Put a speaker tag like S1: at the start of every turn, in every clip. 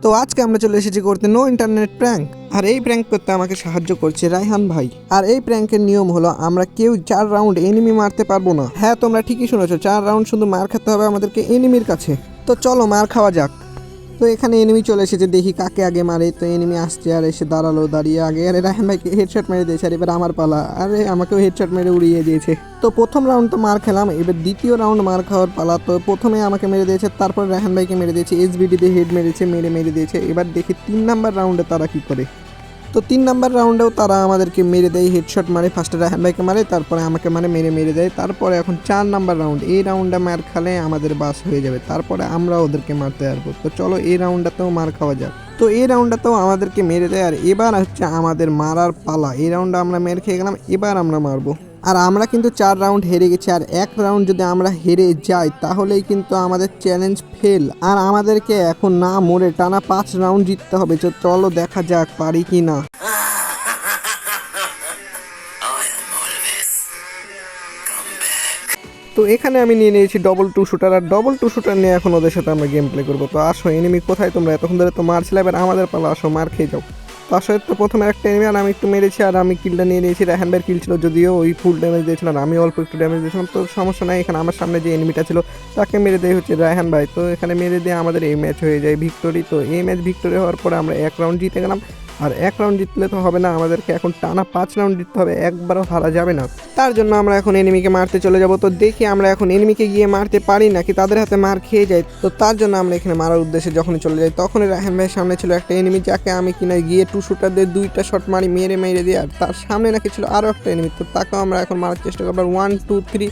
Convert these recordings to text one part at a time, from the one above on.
S1: তো আজকে আমরা চলে এসেছি করতে নো ইন্টারনেট প্র্যাঙ্ক। আর এই প্র্যাঙ্ক করতে আমাকে সাহায্য করছে রায়হান ভাই। আর এই প্র্যাঙ্কের নিয়ম হলো আমরা কেউ 4 রাউন্ড এনিমি মারতে পারবো না। হ্যাঁ, তোমরা ঠিকই শুনেছো, 4 রাউন্ড শুধু মার খেতে হবে আমাদেরকে এনিমির কাছে। তো চলো মার খাওয়া যাক। তো এখানে এনিমি চলে এসেছে, দেখি কাকে আগে মারে। তো এনিমি আসছে আর এসে দাঁড়ালো, দাঁড়িয়ে আগে আরে রায়হান ভাইকে হেডশট মেরে দিয়েছে। আর এবার আমার পালা, আরে আমাকেও হেডশট মেরে উড়িয়ে দিয়েছে। তো প্রথম রাউন্ড তো মার খেলাম, এবার দ্বিতীয় রাউন্ড মার খাওয়ার পালা। তো প্রথমে আমাকে মেরে দিয়েছে, তারপর রায়হান ভাইকে মেরে দিয়েছে, এসবিডি দিয়ে হেড মেরেছে, মেরে দিয়েছে। এবার দেখি 3 নাম্বার রাউন্ডে তারা কি করে। তো 3 নাম্বার রাউন্ডেও তারা আমাদেরকে মেরে দেয়, হেডশট মারে। ফার্স্টে রায়হান ভাইকে মারে, তারপরে আমাকে মেরে দেয়। তারপরে এখন 4 নাম্বার রাউন্ড, এই রাউন্ডে মার খালে আমাদের বাস হয়ে যাবে, তারপরে আমরা ওদেরকে মারতে পারবো। তো চলো এই রাউন্ডটাতেও মার খাওয়া যাক। তো এই রাউন্ডটাতেও আমাদেরকে মেরে দেয়, আর এবার হচ্ছে আমাদের মারার পালা। এই রাউন্ডে আমরা মেরে খেয়ে গেলাম, এবার আমরা মারবো। আর আমরা কিন্তু 4 রাউন্ড হেরে গেছি, আর 1 রাউন্ড যদি আমরা হেরে যাই তাহলেই কিন্তু আমাদের চ্যালেঞ্জ ফেল। আর আমাদেরকে এখন না মরে টানা 5 রাউন্ড জিততে হবে। তো চলো দেখা যাক পারি কি না। তো এখানে আমি নিয়ে নিয়েছি ডবল 2 শুটার, আর ডবল 2 শুটার নিয়ে এখন ওদের সাথে আমরা গেম প্লে করবো। তো আসো, এনিমি কোথায় তোমরা? এতক্ষণ ধরে তো মারছিলে, এবার আমাদের পালা, আসো মার খেয়ে যাও। তো আসলে তো প্রথমে একটা এনিমি, আর আমি একটু মেরেছি, আর আমি কিলটা নিয়ে নিয়েছি। রায়হান ভাইয়ের কিল ছিল, যদিও ওই ফুল ড্যামেজ দিয়েছিল, আর আমি অল্প একটু ড্যামেজ দিয়েছিলাম। তো সমস্যা নাই, এখানে আমার সামনে যে এনিমিটা ছিল তাকে মেরে দেয় হচ্ছে রায়হান ভাই। তো এখানে মেরে দিয়ে আমাদের এই ম্যাচ হয়ে যায় ভিক্টোরি। তো এই ম্যাচ ভিক্টোরি হওয়ার পরে আমরা 1 রাউন্ড জিতে গেলাম। আর 1 রাউন্ড জিতলে তো হবে না, আমাদেরকে এখন টানা 5 রাউন্ড জিততে হবে, একবারও হারা যাবে না। তার জন্য আমরা এখন এনিমিকে মারতে চলে যাব। তো দেখি আমরা এখন এনিমিকে গিয়ে মারতে পারি নাকি তাদের হাতে মার খেয়ে যাই। তো তার জন্য আমরা এখানে মারার উদ্দেশ্যে যখনই চলে যাই, তখনই রায়হান ভাইয়ের সামনে ছিল একটা এনিমি, যাকে আমি কিনা গিয়ে 2 শুটার দিয়ে 2টা শট মারি, মেরে দিয়ে। আর তার সামনে নাকি ছিল আরও একটা এনিমি, তো তাকেও আমরা এখন মারার চেষ্টা করবো। 1 2 3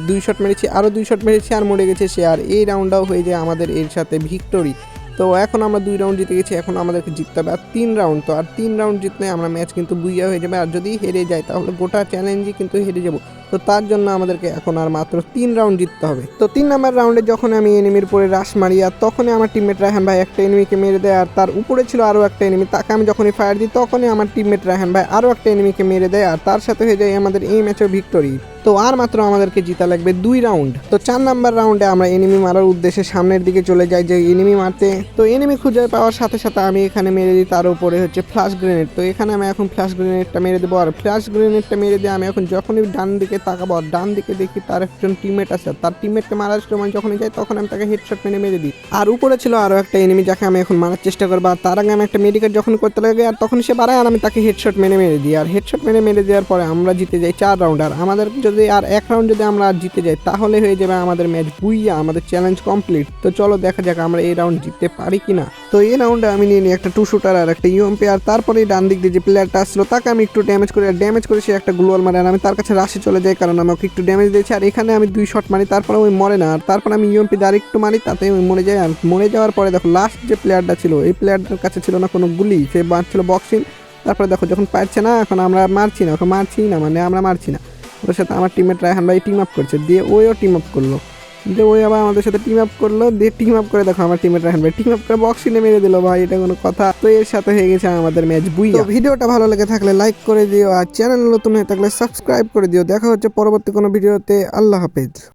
S1: 2 শট মেরেছি, আরও 2 শট মেরেছি, আর মরে গেছে সে। আর এই রাউন্ডটাও হয়ে যায় আমাদের এর সাথে ভিক্টোরি। তো এখন আমরা 2 রাউন্ড জিতে গেছি, এখন আমাদেরকে জিততে হবে আর 3 রাউন্ড। তো আর 3 রাউন্ড জিতলে আমরা ম্যাচ কিন্তু বুইয়া হয়ে যাবে, আর যদি হেরে যায় তাহলে গোটা চ্যালেঞ্জই কিন্তু হেরে যাব। তো তার জন্য আমাদেরকে এখন আর মাত্র 3 রাউন্ড জিততে হবে। তো 3 নাম্বার রাউন্ডে যখন আমি এনিমির উপরে রাশ মারি, আর তখনই আমার টিমমেট রায়হান ভাই একটা এনিমিকে মেরে দেয়, আর তার উপরে ছিল আরও একটা এনিমি, তাকে আমি যখনই ফায়ার দিই তখনই আমার টিমমেট রায়হান ভাই আরও একটা এনিমিকে মেরে দেয়, আর তার সাথে হয়ে যায় আমাদের এই ম্যাচের ভিক্টোরি। তো আর মাত্র আমাদেরকে জিতা লাগবে 2 রাউন্ড। তো 4 নাম্বার রাউন্ডে আমরা এনিমি মারার উদ্দেশ্যে সামনের দিকে চলে যাই যে এনিমি মারতে। তো এনিমি খুঁজে পাওয়ার সাথে সাথে আমি এখানে মেরে দিই তার উপরে হচ্ছে ফ্ল্যাশ গ্রেনেড। তো এখানে আমি এখন ফ্ল্যাশ গ্রেনেডটা মেরে দেবো, আর ফ্ল্যাশ গ্রেনেডটা মেরে দিয়ে আমি এখন যখনই ডান দিকে তাকাবো, আর ডান দিকে দেখি তার একজন টিমমেট আছে, তার টিমমেটকে মারার সময় যখনই যাই তখন আমি তাকে হেডশট মেরে দিই। আর উপরে ছিল আরও একটা এনিমি, যাকে আমি এখন মারার চেষ্টা করবো। আর তার আগে আমি একটা মেডিকেট যখন করতে লাগে, আর তখন সে বাড়ায়, আর আমি তাকে হেডশট মেরে দিই। আর হেডশট মেরে দেওয়ার পরে আমরা জিতে যাই 4 রাউন্ড। আর আমাদের যদি আর 1 রাউন্ড যদি আমরা আর জিতে যাই তাহলে হয়ে যাবে আমাদের ম্যাচ বুইয়া, আমাদের চ্যালেঞ্জ কমপ্লিট। তো চলো দেখা যাক আমরা এই রাউন্ড জিততে পারি কিনা। তো এই রাউন্ডে আমি নিয়ে নিই একটা 2 শুটার আর একটা ইউএমপি, আর তারপরে ডান দিক দিয়ে যে প্লেয়ারটা আসলো তাকে আমি একটু ড্যামেজ করে সে একটা গ্লোয়াল মারে, আর আমি তার কাছে রাশে চলে যাই, কারণ আমাকে একটু ড্যামেজ দিয়েছে। আর এখানে আমি 2 শট মারি, তারপরে ওই মরে না, আর তারপর আমি ইউএমপি দিয়ে আরেকটু মারি, তাতে ওই মরে যায়। আর মরে যাওয়ার পরে দেখো লাস্ট যে প্লেয়ারটা ছিল, এই প্লেয়ারটার কাছে ছিল না কোনো গুলি, সে মারছিল বক্সিং। তারপরে দেখো যখন পারছে না, এখন আমরা মারছি না, মানে আমরা মারছি না। ওর সাথে আমার টিমমেট রায়হান ভাই টিম আপ করছে, দিয়ে ওইও টিম আপ করলো, দিয়ে ওই আবার আমাদের সাথে টিম আপ করলো, দিয়ে টিম আপ করে দেখো আমার টিমমেট রায়হান ভাই টিম আপ করে বক্সিনে মেরে দিল। ভাই এটা কোনো কথা? তো এর সাথে হয়ে গেছে আমাদের ম্যাচ বুইয়া। ভিডিওটা ভালো লেগে থাকলে লাইক করে দিও, আর চ্যানেল নতুন হয়ে থাকলে সাবস্ক্রাইব করে দিও। দেখা হচ্ছে পরবর্তী কোনো ভিডিওতে। আল্লাহ হাফেজ।